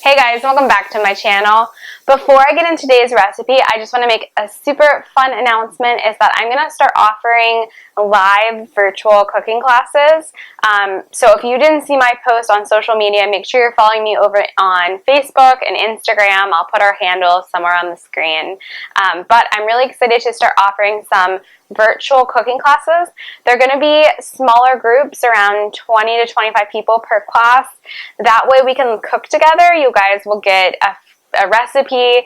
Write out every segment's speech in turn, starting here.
Hey guys, welcome back to my channel. Before I get into today's recipe, I just want to make a super fun announcement is that I'm going to start offering live virtual cooking classes. So if you didn't see my post on social media, make sure you're following me over on Facebook and Instagram. I'll put our handles somewhere on the screen. But I'm really excited to start offering some virtual cooking classes. They're going to be smaller groups, around 20 to 25 people per class. That way we can cook together. You guys will get a recipe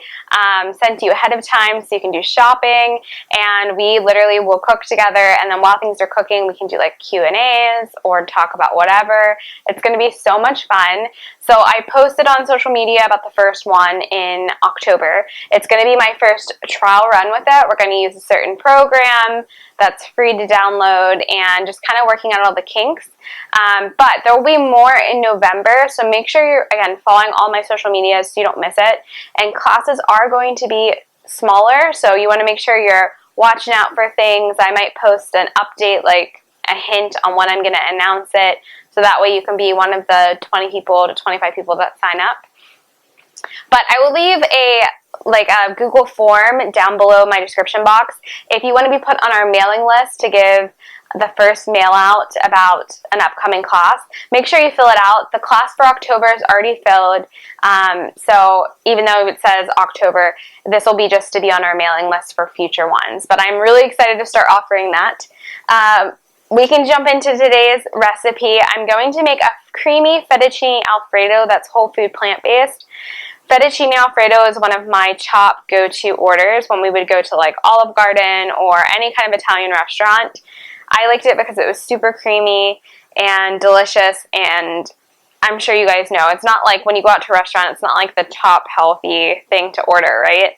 sent to you ahead of time so you can do shopping, and we literally will cook together, and then while things are cooking we can do like Q&As or talk about whatever. It's going to be so much fun. So I posted on social media about the first one in October. It's going to be my first trial run with it. We're going to use a certain program that's free to download and just kind of working out all the kinks. But there will be more in November, so make sure you're, again, following all my social medias so you don't miss it. And classes are going to be smaller, so you want to make sure you're watching out for things. I might post an update, like a hint on when I'm going to announce it, so that way you can be one of the 20 people to 25 people that sign up. But I will leave a Google form down below my description box if you want to be put on our mailing list to give the first mail out about an upcoming class. Make sure you fill it out. The class for October is already filled, so even though it says October, this will be just to be on our mailing list for future ones. But I'm really excited to start offering that. We can jump into today's recipe. I'm going to make a creamy fettuccine Alfredo that's whole food plant-based. Fettuccine Alfredo is one of my top go-to orders when we would go to like Olive Garden or any kind of Italian restaurant. I liked it because it was super creamy and delicious, and I'm sure you guys know, it's not like when you go out to a restaurant, it's not like the top healthy thing to order, right?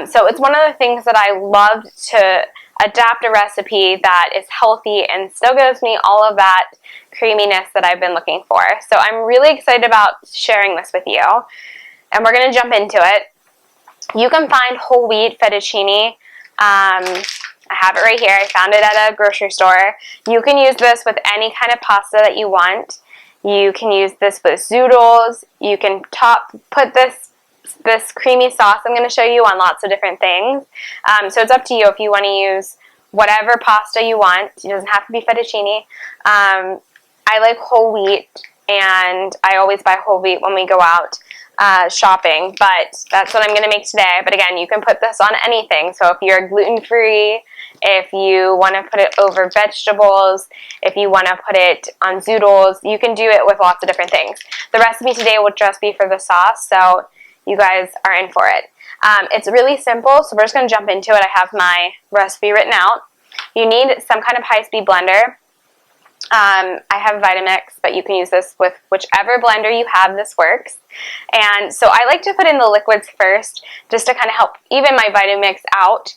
So it's one of the things that I love to adapt a recipe that is healthy and still gives me all of that creaminess that I've been looking for. So I'm really excited about sharing this with you, and we're going to jump into it. You can find whole wheat fettuccine. I have it right here. I found it at a grocery store. You can use this with any kind of pasta that you want. You can use this with zoodles. You can put this creamy sauce I'm going to show you on lots of different things. So it's up to you if you want to use whatever pasta you want. It doesn't have to be fettuccine. I like whole wheat, and I always buy whole wheat when we go out shopping, but that's what I'm going to make today. But again, you can put this on anything. So if you're gluten-free, if you want to put it over vegetables, if you want to put it on zoodles, you can do it with lots of different things. The recipe today will just be for the sauce, so you guys are in for it. It's really simple, so we're just going to jump into it. I have my recipe written out. You need some kind of high-speed blender. I have Vitamix, but you can use this with whichever blender you have. This works. And so I like to put in the liquids first, just to kind of help even my Vitamix out.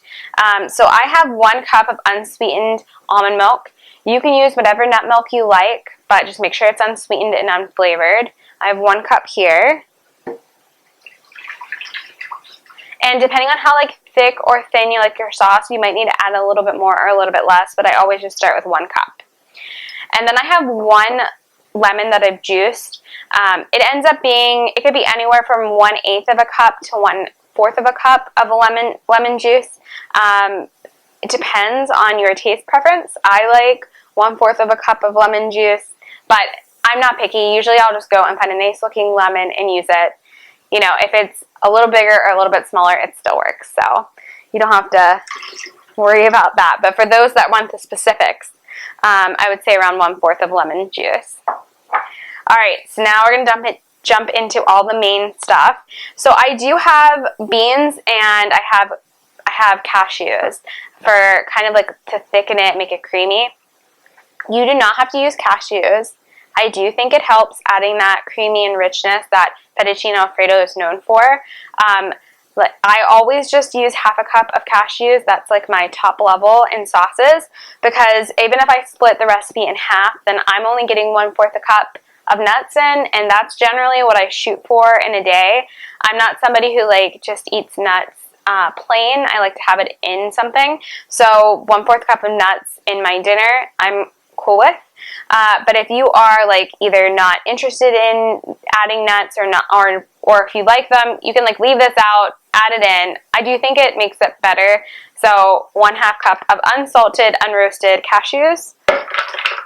So I have 1 cup of unsweetened almond milk. You can use whatever nut milk you like, but just make sure it's unsweetened and unflavored. I have 1 cup here. And depending on how thick or thin you like your sauce, you might need to add a little bit more or a little bit less, but I always just start with 1 cup. And then I have 1 lemon that I've juiced. It ends up being, it could be anywhere from 1/8 of a cup to 1/4 of a cup of lemon juice. It depends on your taste preference. I like 1/4 of a cup of lemon juice, but I'm not picky. Usually I'll just go and find a nice looking lemon and use it. You know, if it's a little bigger or a little bit smaller, it still works. So you don't have to worry about that. But for those that want the specifics, I would say around 1/4 of lemon juice. Alright, so now we're going to jump into all the main stuff. So I do have beans, and I have cashews for kind of to thicken it, make it creamy. You do not have to use cashews. I do think it helps adding that creamy and richness that Fettuccine Alfredo is known for. I always just use 1/2 cup of cashews. That's like my top level in sauces, because even if I split the recipe in half, then I'm only getting 1/4 a cup of nuts in, and that's generally what I shoot for in a day. I'm not somebody who just eats nuts plain. I like to have it in something. So 1/4 cup of nuts in my dinner, I'm cool with. But if you are like either not interested in adding nuts or not, or if you like them, you can like leave this out, add it in. I do think it makes it better. So 1/2 cup of unsalted, unroasted cashews.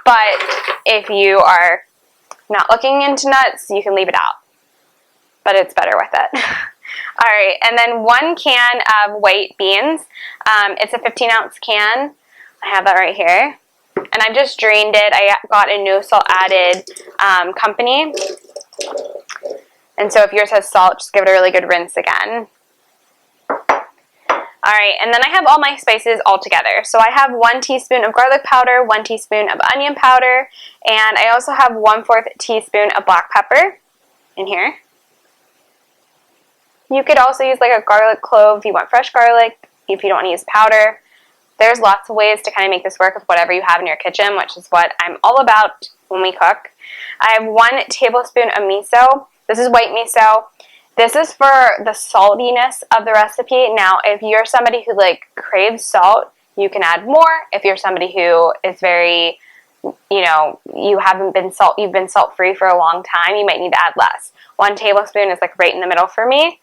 But if you are not looking into nuts, you can leave it out. But it's better with it. All right, and then 1 can of white beans. It's a 15-ounce can. I have that right here. And I've just drained it. I got a no salt added company. And so if yours has salt, just give it a really good rinse again. All right, and then I have all my spices all together. So I have 1 teaspoon of garlic powder, 1 teaspoon of onion powder, and I also have 1/4 teaspoon of black pepper in here. You could also use like a garlic clove if you want fresh garlic, if you don't want to use powder. There's lots of ways to kind of make this work with whatever you have in your kitchen, which is what I'm all about when we cook. I have 1 tablespoon of miso. This is white miso. This is for the saltiness of the recipe. Now, if you're somebody who like craves salt, you can add more. If you're somebody who is very, you know, you've been salt-free for a long time, you might need to add less. 1 tablespoon is like right in the middle for me.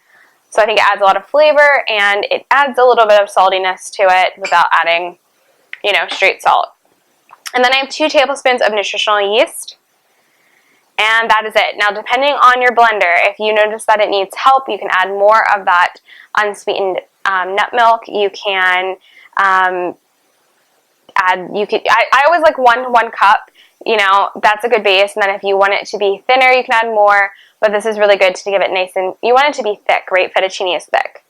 So I think it adds a lot of flavor and it adds a little bit of saltiness to it without adding, you know, straight salt. And then I have 2 tablespoons of nutritional yeast. And that is it. Now, depending on your blender, if you notice that it needs help, you can add more of that unsweetened nut milk. You can add, I always like 1 cup, you know, that's a good base. And then if you want it to be thinner, you can add more. But this is really good to give it nice and, you want it to be thick, right? Fettuccine is thick.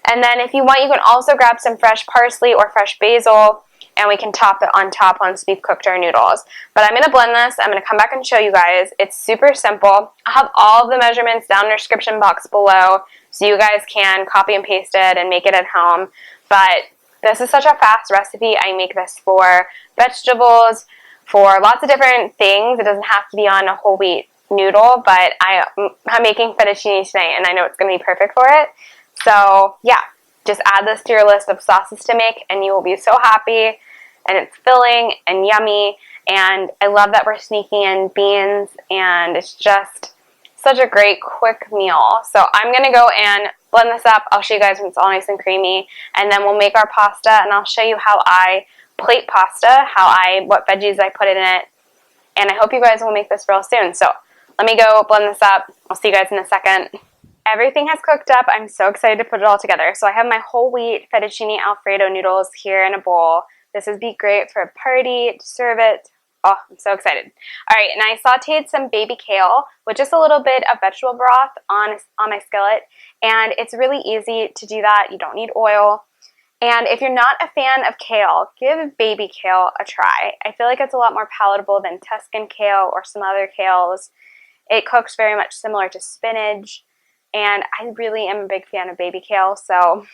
And then if you want, you can also grab some fresh parsley or fresh basil, and we can top it on top once we've cooked our noodles. But I'm going to blend this. I'm going to come back and show you guys. It's super simple. I'll have all of the measurements down in the description box below so you guys can copy and paste it and make it at home. But this is such a fast recipe. I make this for vegetables, for lots of different things. It doesn't have to be on a whole wheat noodle, but I'm making fettuccine tonight, and I know it's going to be perfect for it. So yeah, just add this to your list of sauces to make, and you will be so happy. And it's filling and yummy, and I love that we're sneaking in beans, and it's just such a great quick meal. So I'm going to go and blend this up. I'll show you guys when it's all nice and creamy, and then we'll make our pasta, and I'll show you how I plate pasta, what veggies I put in it, and I hope you guys will make this real soon. So let me go blend this up. I'll see you guys in a second. Everything has cooked up. I'm so excited to put it all together. So I have my whole wheat fettuccine Alfredo noodles here in a bowl. This would be great for a party, to serve it. Oh, I'm so excited. All right, and I sauteed some baby kale with just a little bit of vegetable broth on my skillet, and it's really easy to do that. You don't need oil. And if you're not a fan of kale, give baby kale a try. I feel like it's a lot more palatable than Tuscan kale or some other kales. It cooks very much similar to spinach, and I really am a big fan of baby kale, so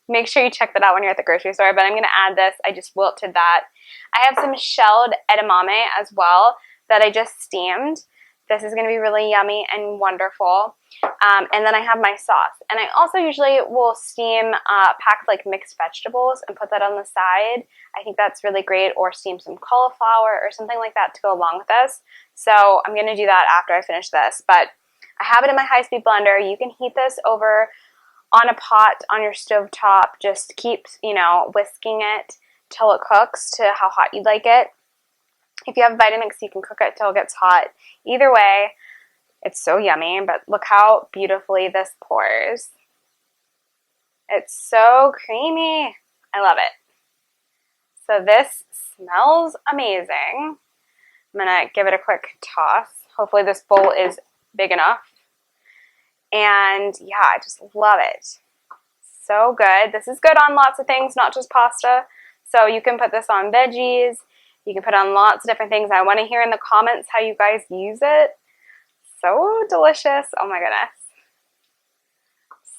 make sure you check that out when you're at the grocery store. But I'm going to add this. I just wilted that. I have some shelled edamame as well that I just steamed. This is going to be really yummy and wonderful. And then I have my sauce. And I also usually will steam pack like mixed vegetables and put that on the side. I think that's really great. Or steam some cauliflower or something like that to go along with this. So I'm going to do that after I finish this. But I have it in my high-speed blender. You can heat this over on a pot on your stove top. Just keep, you know, whisking it till it cooks to how hot you'd like it. If you have Vitamix, you can cook it till it gets hot. Either way, it's so yummy, but look how beautifully this pours. It's so creamy. I love it. So this smells amazing. I'm gonna give it a quick toss. Hopefully this bowl is big enough. And yeah, I just love it. So good. This is good on lots of things, not just pasta. So you can put this on veggies. You can put on lots of different things. I want to hear in the comments how you guys use it. So delicious. Oh my goodness.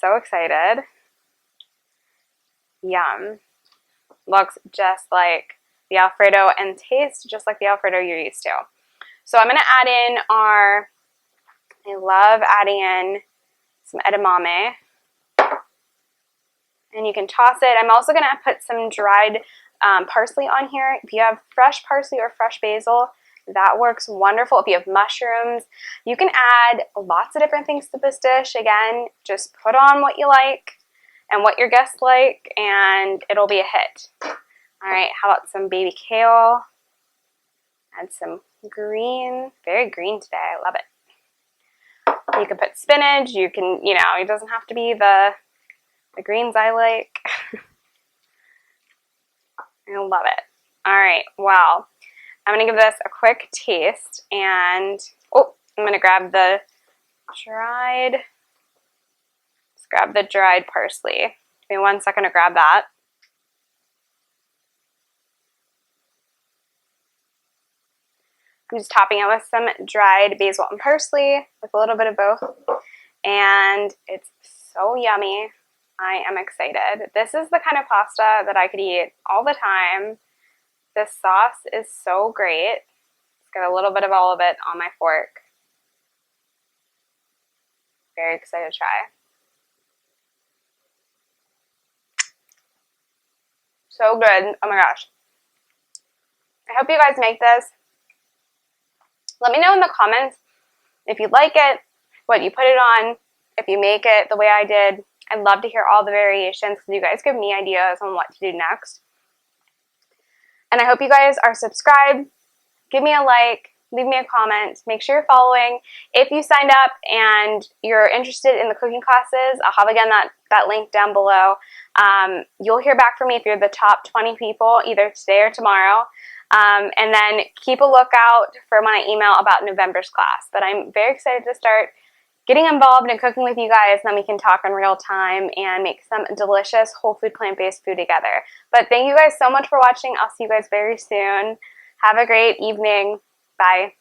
So excited. Yum. Looks just like the Alfredo and tastes just like the Alfredo you're used to. So I'm going to add in I love adding in some edamame. And you can toss it. I'm also going to put some dried parsley on here. If you have fresh parsley or fresh basil, that works wonderful. If you have mushrooms, you can add lots of different things to this dish. Again, just put on what you like and what your guests like, and it'll be a hit. All right, how about some baby kale? Add some green, very green today, I love it. You can put spinach, you can, you know, it doesn't have to be the greens I like. I love it. All right, wow. I'm gonna give this a quick taste, and oh, I'm gonna grab the dried, let's grab the dried parsley. Give me 1 second to grab that. I'm just topping it with some dried basil and parsley with a little bit of both, and it's so yummy. I am excited. This is the kind of pasta that I could eat all the time. This sauce is so great. It's got a little bit of all of it on my fork. Very excited to try. So good. Oh my gosh. I hope you guys make this. Let me know in the comments if you like it, what you put it on, if you make it the way I did. I'd love to hear all the variations because you guys give me ideas on what to do next. And I hope you guys are subscribed. Give me a like, leave me a comment, make sure you're following. If you signed up and you're interested in the cooking classes, I'll have again that link down below. You'll hear back from me if you're the top 20 people either today or tomorrow. And then keep a lookout for my email about November's class. But I'm very excited to start getting involved in cooking with you guys, and then we can talk in real time and make some delicious whole food plant-based food together. But thank you guys so much for watching. I'll see you guys very soon. Have a great evening. Bye.